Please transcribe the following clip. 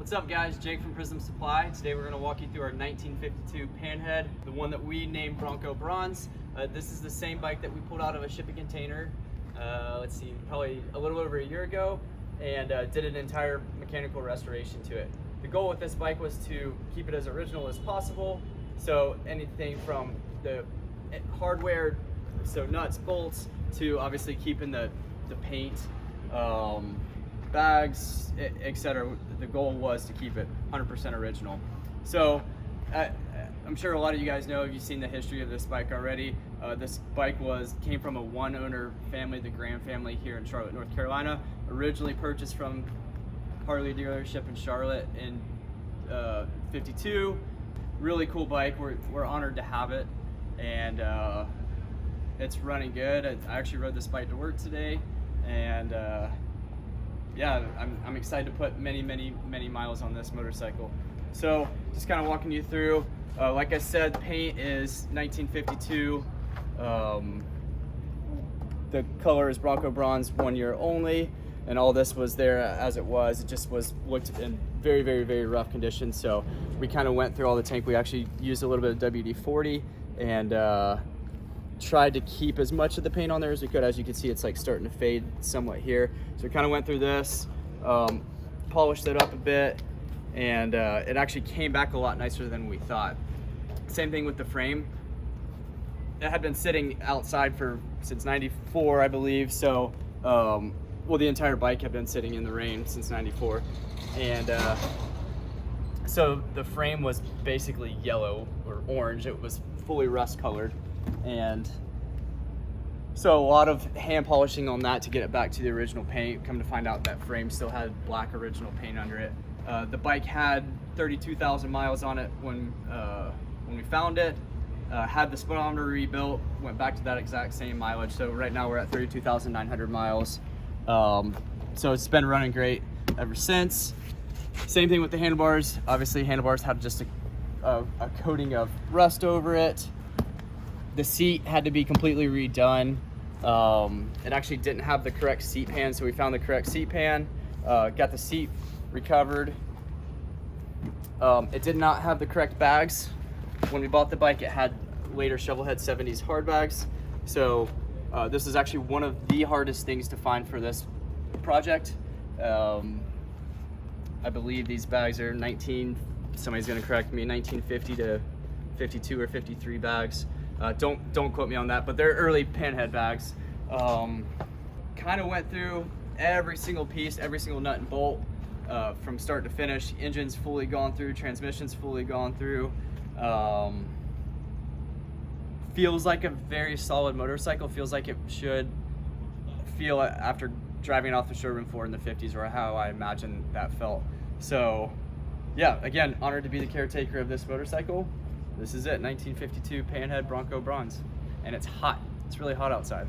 What's up guys, Jake from Prism Supply. Today we're going to walk you through our 1952 Panhead, the one that we named Bronco Bronze. This is the same bike that we pulled out of a shipping container, probably a little over a year ago, and did an entire mechanical restoration to it. The goal with this bike was to keep it as original as possible, so anything from the hardware, so nuts, bolts, to obviously keeping the paint, bags, etc. The goal was to keep it 100% original. So I'm sure a lot of you guys know, if you've seen the history of this bike already. This bike came from a one-owner family, the Graham family here in Charlotte, North Carolina. Originally purchased from Harley dealership in Charlotte in '52. Really cool bike. We're honored to have it, and it's running good. I actually rode this bike to work today, and yeah, I'm excited to put many miles on this motorcycle. So just kind of walking you through. Like I said, paint is 1952. The color is Bronco Bronze, 1 year only, and all this was there as it was. It just looked in very rough condition. So we kind of went through all the tank. We actually used a little bit of WD-40 and tried to keep as much of the paint on there as we could. As you can see, it's like starting to fade somewhat here. So we kind of went through this, polished it up a bit, and it actually came back a lot nicer than we thought. Same thing with the frame. It had been sitting outside since '94, I believe. So, well, the entire bike had been sitting in the rain since '94, and so the frame was basically yellow or orange. It was fully rust colored, and so a lot of hand polishing on that to get it back to the original paint. Come to find out that frame still had black original paint under it. The bike had 32,000 miles on it when we found it. Had the speedometer rebuilt, went back to that exact same mileage. So right now we're at 32,900 miles. So it's been running great ever since. Same thing with the handlebars. Obviously handlebars had just a coating of rust over it. The seat had to be completely redone. It actually didn't have the correct seat pan, so we found the correct seat pan, got the seat recovered. It did not have the correct bags. When we bought the bike, it had later Shovelhead 70s hard bags. So this is actually one of the hardest things to find for this project. I believe these bags are somebody's gonna correct me, 1950 to 52 or 53 bags. Don't quote me on that, but they're early Panhead bags. Kind of went through every single piece, every single nut and bolt, from start to finish. Engine's fully gone through, transmission's fully gone through. Feels like a very solid motorcycle. Feels like it should feel after driving off the showroom floor in the 50s, or how I imagine that felt. So yeah, again, honored to be the caretaker of this motorcycle. This is it, 1952 Panhead Bronco Bronze, and it's hot. It's really hot outside.